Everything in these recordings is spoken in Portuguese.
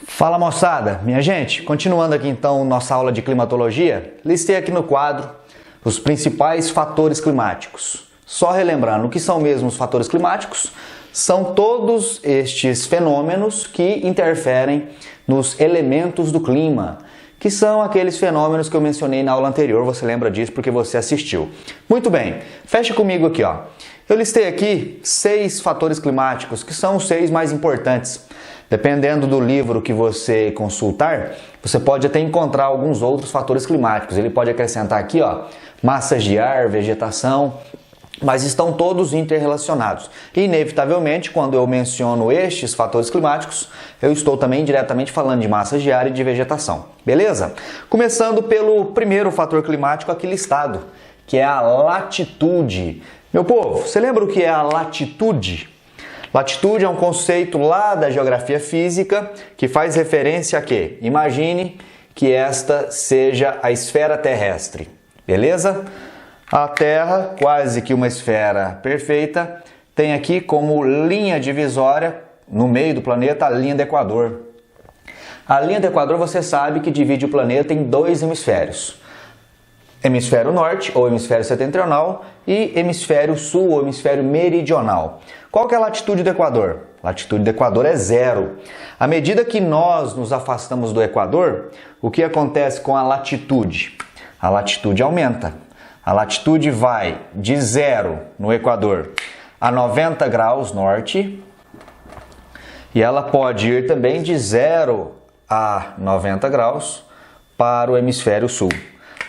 Fala moçada, minha gente, continuando aqui então nossa aula de climatologia, listei aqui no quadro os principais fatores climáticos. Só relembrando, o que são mesmo os fatores climáticos? São todos estes fenômenos que interferem nos elementos do clima, que são aqueles fenômenos que eu mencionei na aula anterior, você lembra disso porque você assistiu. Muito bem, fecha comigo aqui, ó. Eu listei aqui 6 fatores climáticos, que são os 6 mais importantes. Dependendo do livro que você consultar, você pode até encontrar alguns outros fatores climáticos. Ele pode acrescentar aqui, ó, massas de ar, vegetação, mas estão todos interrelacionados. E, inevitavelmente, quando eu menciono estes fatores climáticos, eu estou também diretamente falando de massas de ar e de vegetação. Beleza? Começando pelo primeiro fator climático aqui listado, que é a latitude. Meu povo, você lembra o que é a latitude? Latitude é um conceito lá da geografia física que faz referência a quê? Imagine que esta seja a esfera terrestre, beleza? A Terra, quase que uma esfera perfeita, tem aqui como linha divisória, no meio do planeta, a linha do Equador. A linha do Equador, você sabe que divide o planeta em 2 hemisférios. Hemisfério norte, ou hemisfério setentrional, e hemisfério sul, ou hemisfério meridional. Qual que é a latitude do Equador? A latitude do Equador é 0. À medida que nós nos afastamos do Equador, o que acontece com a latitude? A latitude aumenta. A latitude vai de 0 no Equador a 90 graus norte, e ela pode ir também de 0 a 90 graus para o hemisfério sul.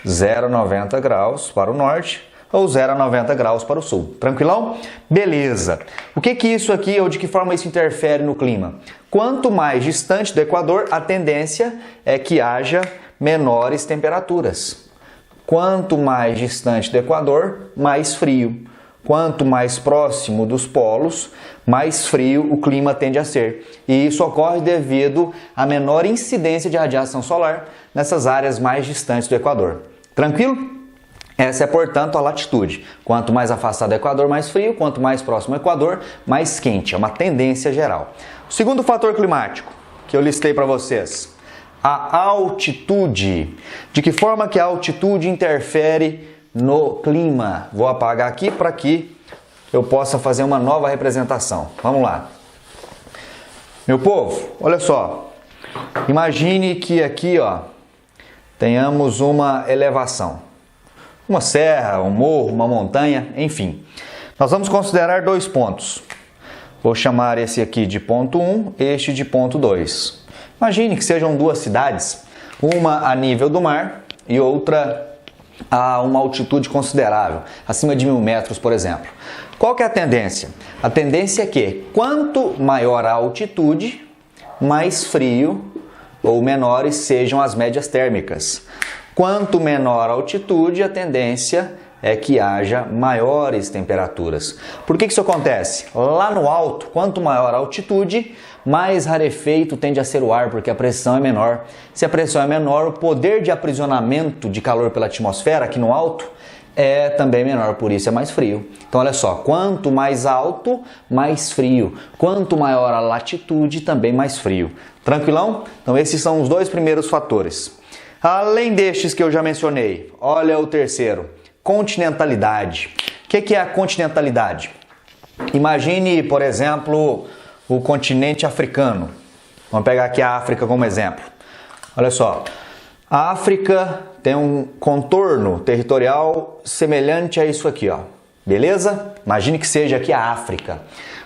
0 a 90 graus para o norte ou 0 a 90 graus para o sul. Tranquilão? Beleza. O que isso aqui ou de que forma isso interfere no clima? Quanto mais distante do Equador, a tendência é que haja menores temperaturas. Quanto mais distante do Equador, mais frio. Quanto mais próximo dos polos, mais frio o clima tende a ser. E isso ocorre devido à menor incidência de radiação solar nessas áreas mais distantes do Equador. Tranquilo? Essa é, portanto, a latitude. Quanto mais afastado do Equador, mais frio. Quanto mais próximo do Equador, mais quente. É uma tendência geral. O segundo fator climático que eu listei para vocês, a altitude. De que forma que a altitude interfere no clima? Vou apagar aqui para que eu possa fazer uma nova representação. Vamos lá. Meu povo, olha só. Imagine que aqui, ó, tenhamos uma elevação. Uma serra, um morro, uma montanha, enfim. Nós vamos considerar 2 pontos. Vou chamar esse aqui de ponto 1, este de ponto 2. Imagine que sejam 2 cidades, uma a nível do mar e outra a uma altitude considerável, acima de 1000 metros, por exemplo. Qual que é a tendência? A tendência é que quanto maior a altitude, mais frio ou menores sejam as médias térmicas. Quanto menor a altitude, a tendência é que haja maiores temperaturas. Por que isso acontece? Lá no alto, quanto maior a altitude, mais rarefeito tende a ser o ar, porque a pressão é menor. Se a pressão é menor, o poder de aprisionamento de calor pela atmosfera aqui no alto é também menor, por isso é mais frio. Então olha só, quanto mais alto, mais frio. Quanto maior a latitude, também mais frio. Tranquilão? Então esses são os 2 primeiros fatores. Além destes que eu já mencionei, olha o terceiro, continentalidade. O que é a continentalidade? Imagine, por exemplo, o continente africano. Vamos pegar aqui a África como exemplo. Olha só, a África tem um contorno territorial semelhante a isso aqui, ó. Beleza? Imagine que seja aqui a África.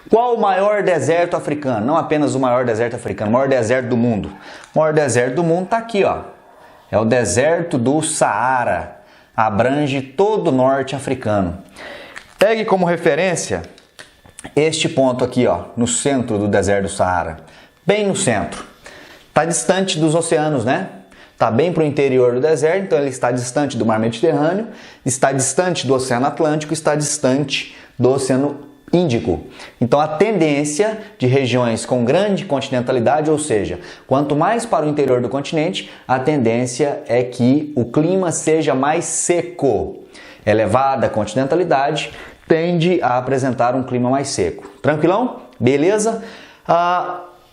Qual o maior deserto africano? Não apenas o maior deserto africano, o maior deserto do mundo. O maior deserto do mundo está aqui, ó. É o deserto do Saara. Abrange todo o norte africano. Pegue como referência este ponto aqui, ó, no centro do deserto do Saara. Bem no centro. Está distante dos oceanos, né? Está bem para o interior do deserto, então ele está distante do mar Mediterrâneo, está distante do Oceano Atlântico, está distante do Oceano Índico. Então a tendência de regiões com grande continentalidade, ou seja, quanto mais para o interior do continente, a tendência é que o clima seja mais seco. elevada continentalidade tende a apresentar um clima mais seco. Tranquilão? Beleza?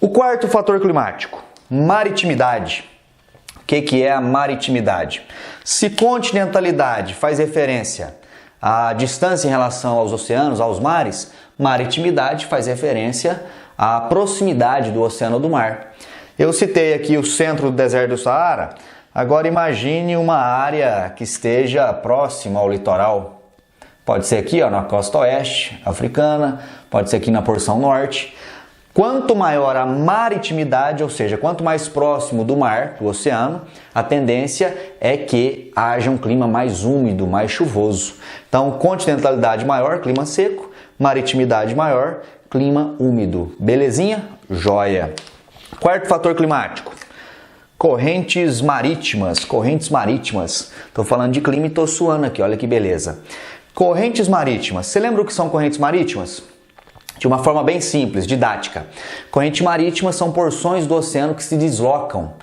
O quarto fator climático, maritimidade. O que é a maritimidade? Se continentalidade faz referência à distância em relação aos oceanos, aos mares, maritimidade faz referência à proximidade do oceano do mar. Eu citei aqui o centro do deserto do Saara. Agora imagine uma área que esteja próxima ao litoral. Pode ser aqui na costa oeste africana, pode ser aqui na porção norte. Quanto maior a maritimidade, ou seja, quanto mais próximo do mar, do oceano, a tendência é que haja um clima mais úmido, mais chuvoso. Então, continentalidade maior, clima seco, maritimidade maior, clima úmido. Belezinha? Joia! Quarto fator climático, correntes marítimas. Correntes marítimas. Estou falando de clima e estou suando aqui, olha que beleza. Correntes marítimas. Você lembra o que são correntes marítimas? De uma forma bem simples, didática. Correntes marítimas são porções do oceano que se deslocam,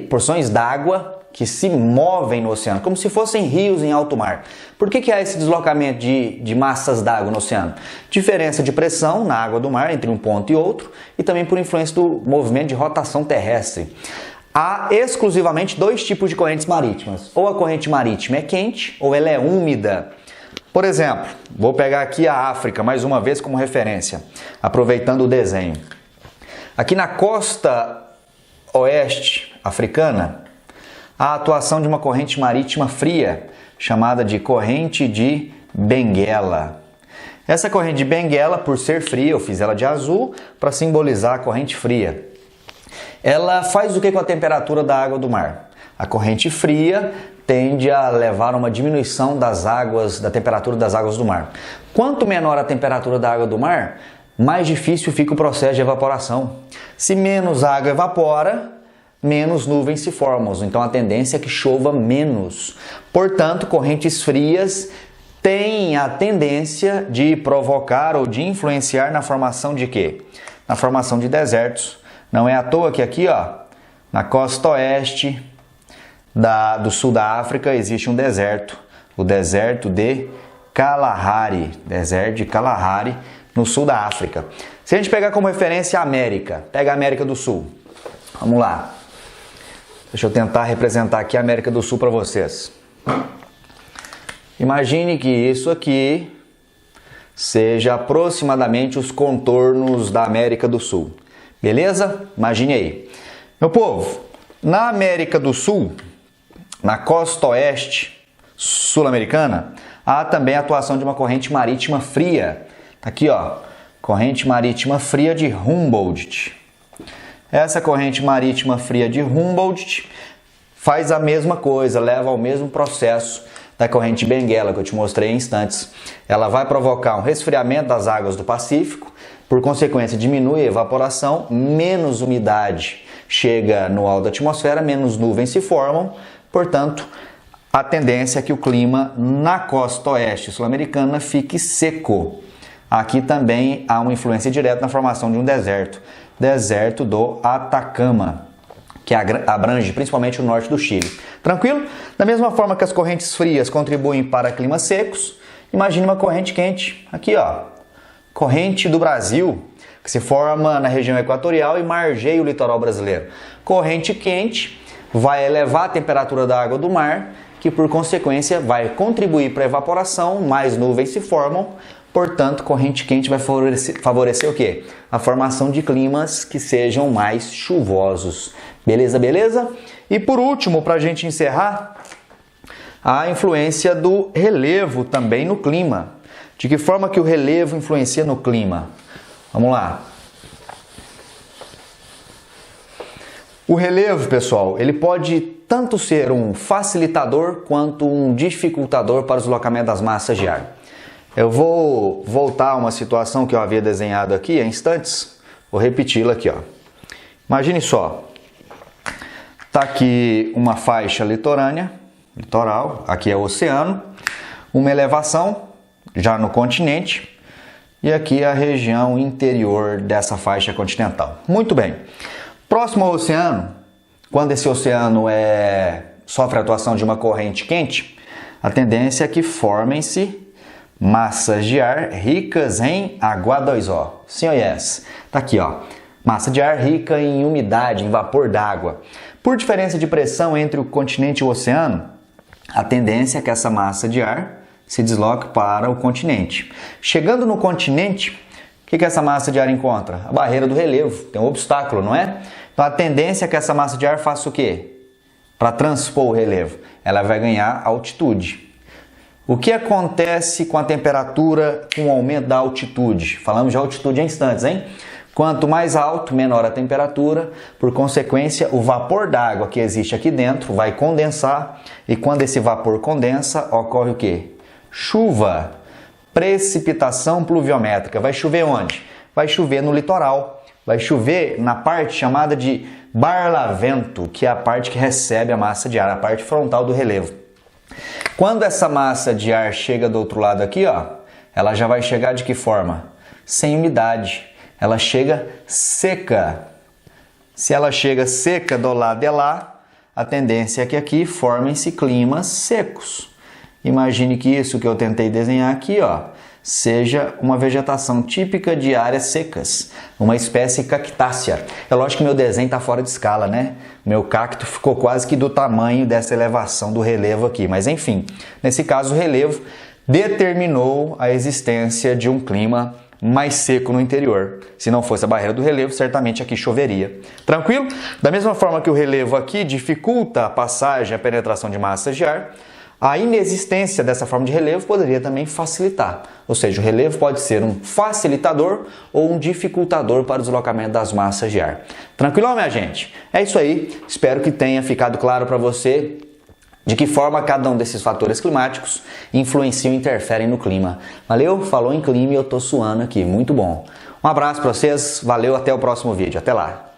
porções d'água que se movem no oceano, como se fossem rios em alto mar. Por que há esse deslocamento de massas d'água no oceano? Diferença de pressão na água do mar entre um ponto e outro e também por influência do movimento de rotação terrestre. Há exclusivamente dois tipos de correntes marítimas. Ou a corrente marítima é quente ou ela é úmida. Por exemplo, vou pegar aqui a África mais uma vez como referência, aproveitando o desenho. Aqui na costa oeste africana, há a atuação de uma corrente marítima fria, chamada de corrente de Benguela. Essa corrente de Benguela, por ser fria, eu fiz ela de azul para simbolizar a corrente fria. Ela faz o que com a temperatura da água do mar? A corrente fria tende a levar a uma diminuição da temperatura das águas do mar. Quanto menor a temperatura da água do mar, mais difícil fica o processo de evaporação. Se menos água evapora, menos nuvens se formam. Então a tendência é que chova menos. Portanto, correntes frias têm a tendência de provocar ou de influenciar na formação de quê? Na formação de desertos. Não é à toa que aqui, na costa oeste do sul da África existe um deserto, o deserto de Kalahari, no sul da África. Se a gente pegar como referência a América, pega a América do Sul. Vamos lá. Deixa eu tentar representar aqui a América do Sul para vocês. Imagine que isso aqui seja aproximadamente os contornos da América do Sul. Beleza? Imagine aí. Meu povo, na América do Sul, na costa oeste sul-americana, há também a atuação de uma corrente marítima fria. Aqui, corrente marítima fria de Humboldt. Essa corrente marítima fria de Humboldt faz a mesma coisa, leva ao mesmo processo da corrente Benguela que eu te mostrei em instantes. Ela vai provocar um resfriamento das águas do Pacífico, por consequência diminui a evaporação, menos umidade chega no alto da atmosfera, menos nuvens se formam, portanto, a tendência é que o clima na costa oeste sul-americana fique seco. Aqui também há uma influência direta na formação de um deserto do Atacama, que abrange principalmente o norte do Chile. Tranquilo? Da mesma forma que as correntes frias contribuem para climas secos, imagine uma corrente quente. Aqui, corrente do Brasil, que se forma na região equatorial e margeia o litoral brasileiro. Corrente quente vai elevar a temperatura da água do mar, que por consequência vai contribuir para a evaporação, mais nuvens se formam, portanto, corrente quente vai favorecer o quê? A formação de climas que sejam mais chuvosos. Beleza, beleza? E por último, para a gente encerrar, a influência do relevo também no clima. De que forma que o relevo influencia no clima? Vamos lá. O relevo, pessoal, ele pode tanto ser um facilitador quanto um dificultador para o deslocamento das massas de ar. Eu vou voltar a uma situação que eu havia desenhado aqui há instantes. Vou repeti-la aqui, Imagine só. Está aqui uma faixa litoral, aqui é o oceano, uma elevação já no continente e aqui a região interior dessa faixa continental. Muito bem. Próximo ao oceano, quando esse oceano sofre a atuação de uma corrente quente, a tendência é que formem-se massas de ar ricas em H2O. Sim ou yes? Tá aqui, ó. Massa de ar rica em umidade, em vapor d'água. Por diferença de pressão entre o continente e o oceano, a tendência é que essa massa de ar se desloque para o continente. Chegando no continente, o que essa massa de ar encontra? A barreira do relevo, tem um obstáculo, não é? Então a tendência é que essa massa de ar faça o quê? Para transpor o relevo, ela vai ganhar altitude. O que acontece com a temperatura com o aumento da altitude? Falamos de altitude em instantes, hein? Quanto mais alto, menor a temperatura, por consequência, o vapor d'água que existe aqui dentro vai condensar e quando esse vapor condensa, ocorre o quê? Chuva, precipitação pluviométrica. Vai chover onde? Vai chover no litoral, vai chover na parte chamada de barlavento, que é a parte que recebe a massa de ar, a parte frontal do relevo. Quando essa massa de ar chega do outro lado aqui, ó, ela já vai chegar de que forma? Sem umidade. Ela chega seca. Se ela chega seca do lado de lá, a tendência é que aqui formem-se climas secos. Imagine que isso que eu tentei desenhar aqui, ó, seja uma vegetação típica de áreas secas, uma espécie cactácea. É lógico que meu desenho está fora de escala, né? Meu cacto ficou quase que do tamanho dessa elevação do relevo aqui, mas enfim, nesse caso o relevo determinou a existência de um clima mais seco no interior. Se não fosse a barreira do relevo, certamente aqui choveria. Tranquilo? Da mesma forma que o relevo aqui dificulta a passagem, a penetração de massas de ar, a inexistência dessa forma de relevo poderia também facilitar. Ou seja, o relevo pode ser um facilitador ou um dificultador para o deslocamento das massas de ar. Tranquilo, minha gente? É isso aí. Espero que tenha ficado claro para você de que forma cada um desses fatores climáticos influenciam e interferem no clima. Valeu? Falou em clima e eu tô suando aqui. Muito bom. Um abraço para vocês. Valeu, até o próximo vídeo. Até lá.